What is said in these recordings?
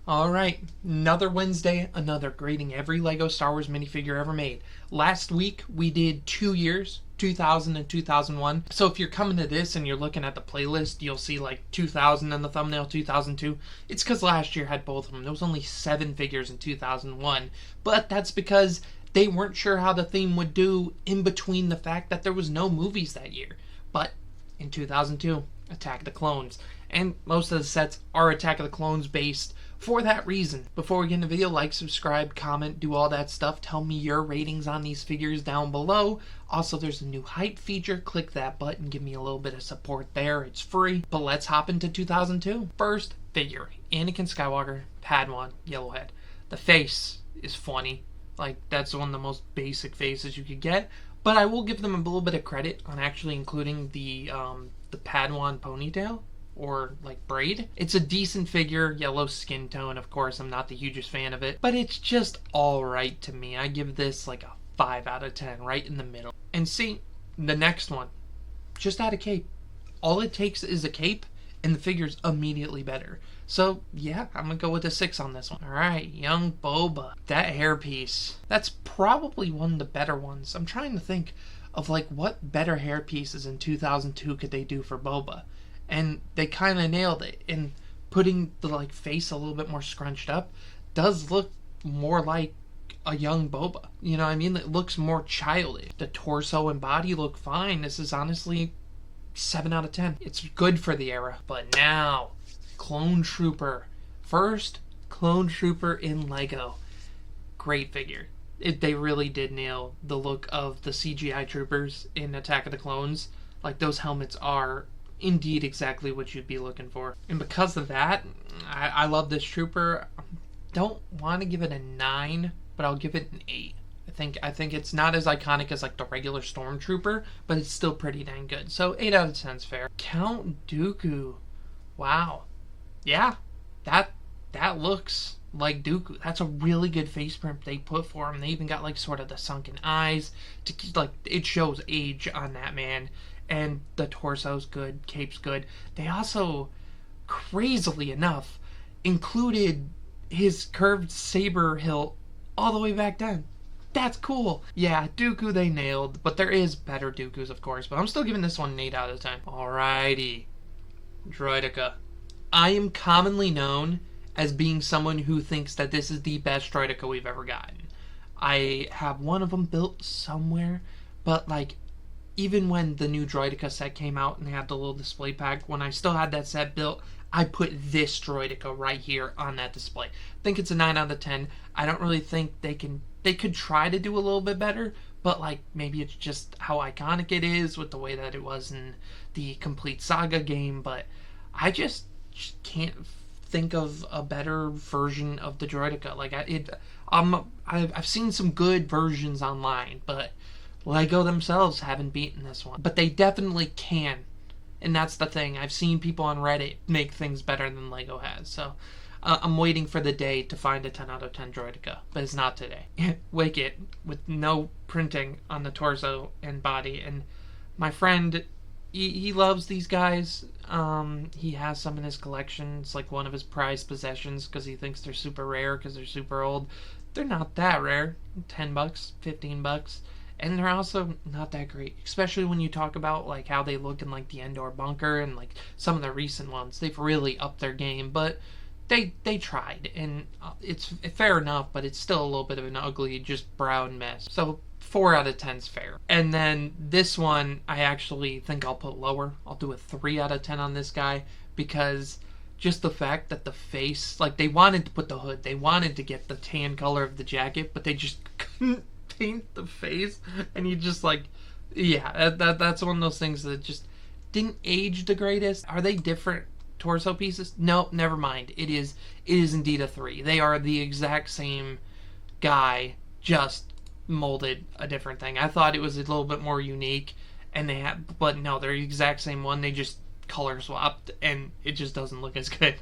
Alright, another Wednesday, another grading every LEGO Star Wars minifigure ever made. Last week we did 2 years, 2000 and 2001. So if you're coming to this and you're looking at the playlist, you'll see like 2000 in the thumbnail, 2002. It's because last year had both of them. There was only 7 figures in 2001. But that's because they weren't sure how the theme would do in between the fact that there was no movies that year. But in 2002, Attack of the Clones. And most of the sets are Attack of the Clones based for that reason. Before we get into the video, like, subscribe, comment, do all that stuff. Tell me your ratings on these figures down below. Also, there's a new hype feature. Click that button. Give me a little bit of support there. It's free. But let's hop into 2002. First figure, Anakin Skywalker, Padawan, Yellowhead. The face is funny. Like, that's one of the most basic faces you could get. But I will give them a little bit of credit on actually including the Padawan ponytail, or like braid. It's a decent figure, yellow skin tone. Of course, I'm not the hugest fan of it, but it's just alright to me. I give this like a 5 out of 10, right in the middle. And see, the next one, just add a cape. All it takes is a cape, and the figure's immediately better. So yeah, I'm gonna go with a 6 on this one. Alright, young Boba. That hairpiece, that's probably one of the better ones. I'm trying to think of like what better hairpieces in 2002 could they do for Boba. And they kind of nailed it. And putting the like face a little bit more scrunched up does look more like a young Boba. You know what I mean? It looks more childish. The torso and body look fine. This is honestly 7 out of 10. It's good for the era. But now, Clone Trooper. First Clone Trooper in LEGO. Great figure. They really did nail the look of the CGI troopers in Attack of the Clones. Like, those helmets are indeed exactly what you'd be looking for. And because of that, I love this trooper. Don't want to give it a 9, but I'll give it an 8. I think it's not as iconic as like the regular Stormtrooper, but it's still pretty dang good. So 8 out of 10 is fair. Count Dooku. Wow. Yeah, that looks like Dooku. That's a really good face print they put for him. They even got like sort of the sunken eyes to like, it shows age on that man. And the torso's good, cape's good. They also, crazily enough, included his curved saber hilt all the way back then. That's cool. Yeah, Dooku they nailed, but there is better Dookus, of course. But I'm still giving this one an 8 out of 10. Alrighty. Droideka. I am commonly known as being someone who thinks that this is the best Droideka we've ever gotten. I have one of them built somewhere, but like, even when the new Droideka set came out and they had the little display pack, when I still had that set built, I put this Droideka right here on that display. I think it's a 9 out of 10. I don't really think they could try to do a little bit better, but like maybe it's just how iconic it is with the way that it was in the Complete Saga game, but I just can't think of a better version of the Droideka. Like I've seen some good versions online, but LEGO themselves haven't beaten this one. But they definitely can. And that's the thing. I've seen people on Reddit make things better than LEGO has. So I'm waiting for the day to find a 10 out of 10 Droideka. But it's not today. Wicket with no printing on the torso and body. And my friend, he loves these guys. He has some in his collection. It's like one of his prized possessions because he thinks they're super rare because they're super old. They're not that rare. $10, $15. And they're also not that great, especially when you talk about like how they look in like the Endor bunker and like some of the recent ones. They've really upped their game, but they tried, and it's fair enough, but it's still a little bit of an ugly, just brown mess. So 4 out of 10 is fair. And then this one, I actually think I'll put lower. I'll do a 3 out of 10 on this guy because just the fact that the face, like they wanted to put the hood, they wanted to get the tan color of the jacket, but they just couldn't paint the face, and you just like, yeah, that's one of those things that just didn't age the greatest. Are they different torso pieces? No, never mind. It is indeed a 3. They are the exact same guy, just molded a different thing. I thought it was a little bit more unique, and but no, they're the exact same one. They just color swapped, and it just doesn't look as good.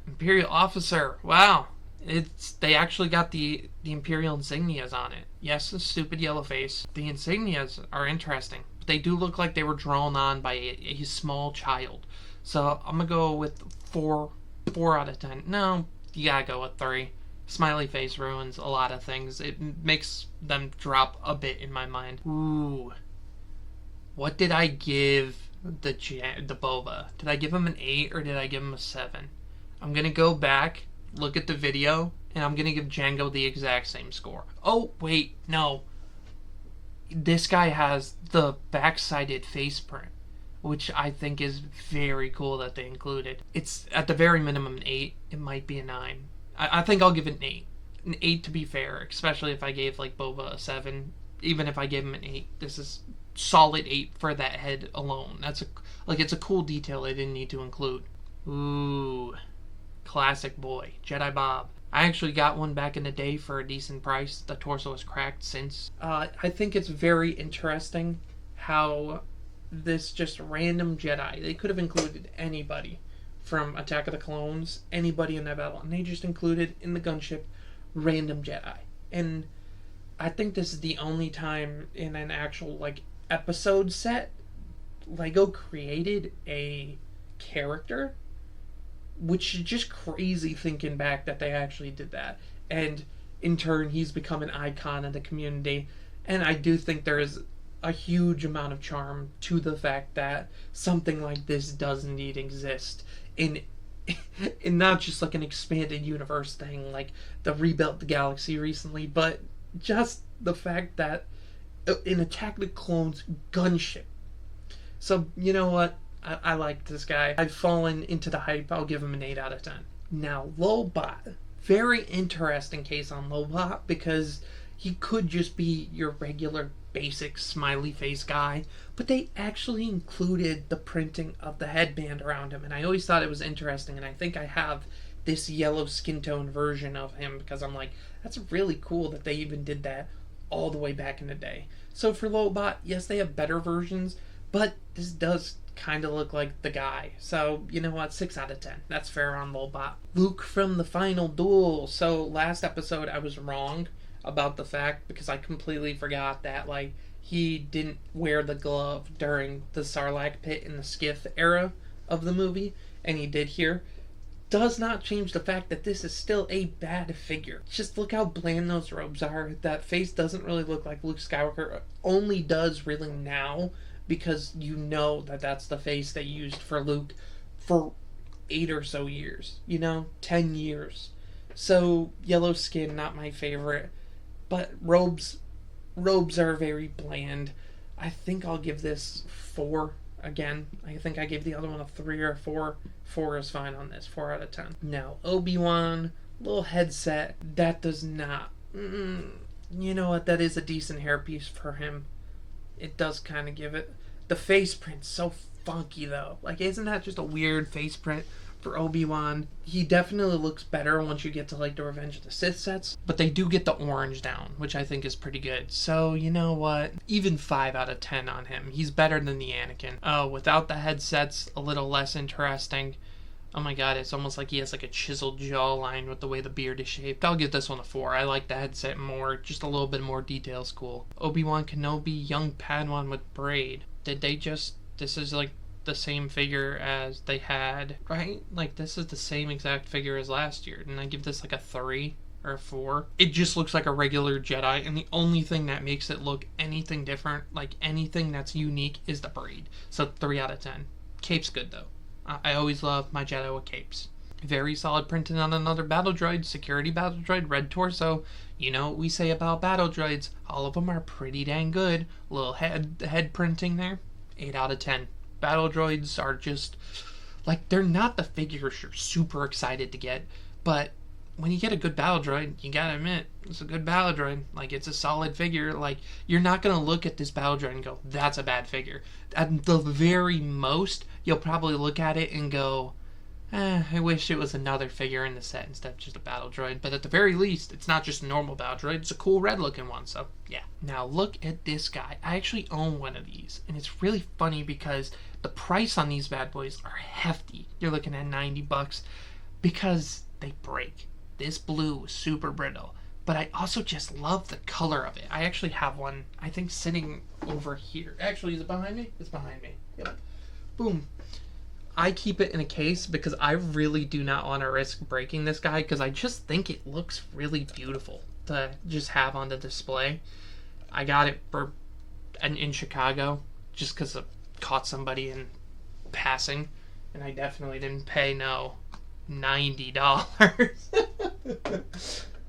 Imperial Officer. Wow. They actually got the Imperial insignias on it. Yes, the stupid yellow face. The insignias are interesting. But they do look like they were drawn on by a small child. So I'm going to go with 4 out of 10. No, You gotta go with 3. Smiley face ruins a lot of things. It makes them drop a bit in my mind. Ooh. What did I give the Boba? Did I give him an 8 or did I give him a 7? I'm gonna go back, look at the video, and I'm gonna give Django the exact same score. Oh, wait, no. This guy has the back-sided face print, which I think is very cool that they included. It's at the very minimum an 8. It might be a 9. I think I'll give it an 8. An 8 to be fair, especially if I gave like Boba a 7. Even if I gave him an 8, this is solid 8 for that head alone. It's a cool detail I didn't need to include. Ooh, classic boy, Jedi Bob. I actually got one back in the day for a decent price. The torso has cracked since. I think it's very interesting how this just random Jedi, they could have included anybody from Attack of the Clones, anybody in that battle, and they just included in the gunship random Jedi. And I think this is the only time in an actual episode set Lego created a character, which is just crazy thinking back that they actually did that. And in turn, he's become an icon in the community. And I do think there is a huge amount of charm to the fact that something like this does indeed exist in not just like an expanded universe thing like the Rebuilt the Galaxy recently, but just the fact that in Attack of the Clones gunship. So, you know what? I like this guy. I've fallen into the hype. I'll give him an 8 out of 10. Now, Lobot. Very interesting case on Lobot because he could just be your regular basic smiley face guy, but they actually included the printing of the headband around him, and I always thought it was interesting, and I think I have this yellow skin tone version of him because I'm like, that's really cool that they even did that all the way back in the day. So for Lobot, yes, they have better versions, but this does kind of look like the guy. So, you know what? 6 out of 10. That's fair on Lobot. Luke from the Final Duel. So, last episode I was wrong about the fact because I completely forgot that, he didn't wear the glove during the Sarlacc pit in the Skiff era of the movie, and he did here. Does not change the fact that this is still a bad figure. Just look how bland those robes are. That face doesn't really look like Luke Skywalker. Only does really now because you know that that's the face they used for Luke for 8 or so years. 10 years. So, yellow skin, not my favorite. But robes are very bland. I think I'll give this 4 again. I think I gave the other one a 3 or a 4. 4 is fine on this. 4 out of 10. Now, Obi-Wan, little headset. That does not... you know what? That is a decent hairpiece for him. It does kind of give it... The face print's so funky, though. Isn't that just a weird face print for Obi-Wan? He definitely looks better once you get to, the Revenge of the Sith sets. But they do get the orange down, which I think is pretty good. So, you know what? Even 5 out of 10 on him. He's better than the Anakin. Without the headsets, a little less interesting. Oh my god, it's almost like he has a chiseled jawline with the way the beard is shaped. I'll give this one a 4. I like the headset more. Just a little bit more detail's cool. Obi-Wan Kenobi, young Padawan with braid. Did they just... This is the same figure as they had, right? This is the same exact figure as last year. Didn't I give this a 3 or a 4? It just looks like a regular Jedi, and the only thing that makes it look anything different, anything that's unique, is the braid. So 3 out of 10. Cape's good, though. I always love my Jedi with capes. Very solid printing on another battle droid, security battle droid, red torso. You know what we say about battle droids. All of them are pretty dang good. Little head printing there. 8 out of 10. Battle droids are just... they're not the figures you're super excited to get, but when you get a good battle droid, you gotta admit, it's a good battle droid. It's a solid figure. You're not gonna look at this battle droid and go, that's a bad figure. At the very most, you'll probably look at it and go, I wish it was another figure in the set instead of just a battle droid. But at the very least, it's not just a normal battle droid, it's a cool red looking one, so yeah. Now look at this guy. I actually own one of these, and it's really funny because the price on these bad boys are hefty. You're looking at $90 because they break. This blue is super brittle, but I also just love the color of it. I actually have one, I think, sitting over here. Actually, is it behind me? It's behind me. Yep. Boom. I keep it in a case because I really do not want to risk breaking this guy, because I just think it looks really beautiful to just have on the display. I got it in Chicago just because I caught somebody in passing, and I definitely didn't pay $90.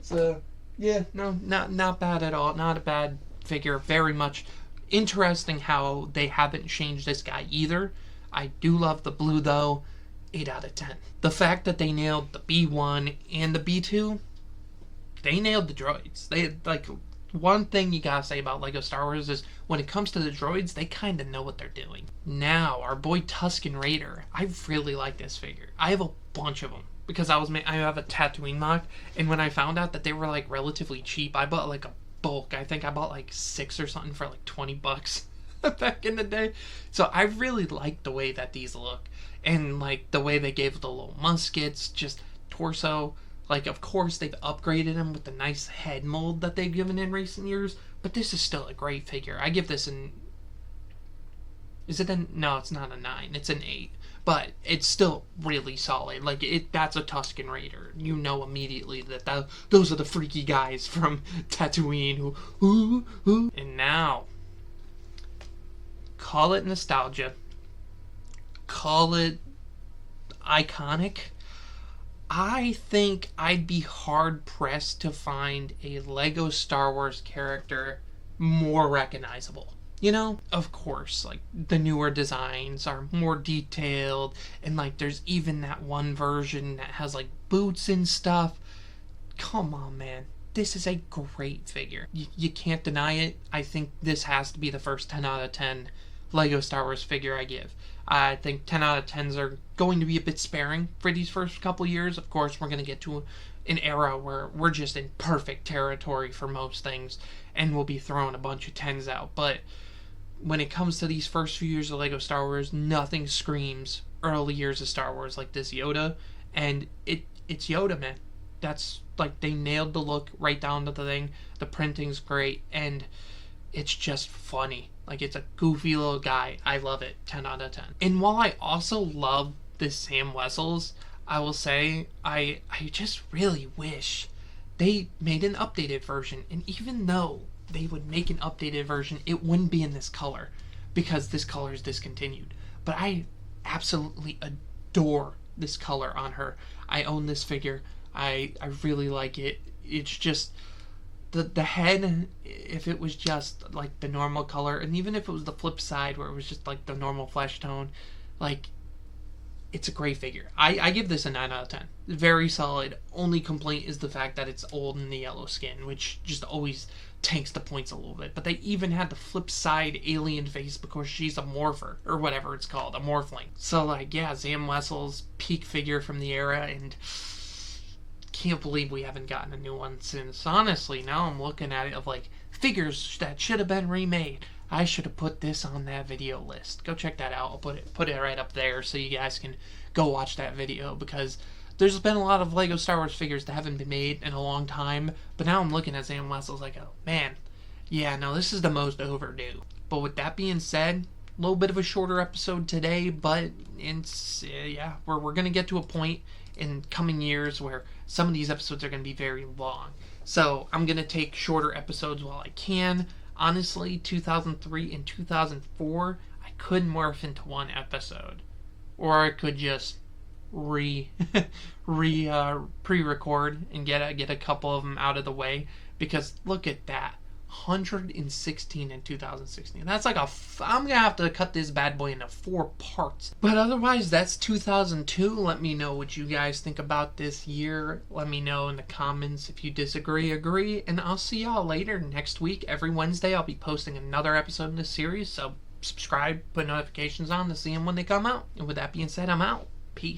So yeah, no, not bad at all. Not a bad figure. Very much interesting how they haven't changed this guy either. I do love the blue though. 8 out of 10. The fact that they nailed the B1 and the B2, they nailed the droids. They, like, one thing you gotta say about Lego Star Wars is when it comes to the droids, they kind of know what they're doing. Now, our boy Tusken Raider. I really like this figure. I have a bunch of them because I have a Tatooine mock, and when I found out that they were like relatively cheap, I bought like a bulk. I think I bought like 6 or something for like $20 back in the day. So I really like the way that these look, and like the way they gave the little muskets, just torso. Like, of course, they've upgraded them with the nice head mold that they've given in recent years, but this is still a great figure. I give this an... Is it a... No, it's not a 9. It's an 8. But it's still really solid. Like, that's a Tusken Raider. You know immediately that those are the freaky guys from Tatooine who... And now, call it nostalgia. Call it iconic. I think I'd be hard-pressed to find a Lego Star Wars character more recognizable. You know, of course, like, the newer designs are more detailed, and, like, there's even that one version that has, like, boots and stuff. Come on, man. This is a great figure. You can't deny it. I think this has to be the first 10 out of 10 Lego Star Wars figure I give. I think 10 out of 10s are going to be a bit sparing for these first couple years. Of course, we're going to get to an era where we're just in perfect territory for most things, and we'll be throwing a bunch of 10s out. But when it comes to these first few years of Lego Star Wars, nothing screams early years of Star Wars like this Yoda. And it's Yoda, man. That's, like, they nailed the look right down to the thing. The printing's great, and it's just funny. Like, it's a goofy little guy. I love it. 10 out of 10. And while I also love this Sam Wessels, I will say I just really wish they made an updated version. And even though they would make an updated version, it wouldn't be in this color, because this color is discontinued. But I absolutely adore this color on her. I own this figure. I really like it. It's just... The head, if it was just like the normal color, and even if it was the flip side where it was just like the normal flesh tone, like, it's a great figure. I give this a 9 out of 10. Very solid. Only complaint is the fact that it's old and the yellow skin, which just always tanks the points a little bit. But they even had the flip side alien face because she's a morpher, or whatever it's called, a morphling. So, like, yeah, Sam Wessel's peak figure from the era, and can't believe we haven't gotten a new one since. Honestly, now I'm looking at it of like figures that should have been remade. I should have put this on that video list. Go check that out. I'll put it right up there so you guys can go watch that video, because there's been a lot of Lego Star Wars figures that haven't been made in a long time, but now I'm looking at Sam Wessel's like, oh man, yeah, no, this is the most overdue. But with that being said, a little bit of a shorter episode today, but it's yeah, we're gonna get to a point in coming years where some of these episodes are going to be very long. So I'm going to take shorter episodes while I can. Honestly, 2003 and 2004, I could morph into one episode. Or I could just pre-record and get a couple of them out of the way. Because look at that. 116 in 2016. That's like I'm gonna have to cut this bad boy into 4 parts. But otherwise, that's 2002. Let me know what you guys think about this year. Let me know in the comments if you disagree, agree, and I'll see y'all later next week. Every Wednesday, I'll be posting another episode in this series, so subscribe, put notifications on to see them when they come out. And with that being said, I'm out. Peace.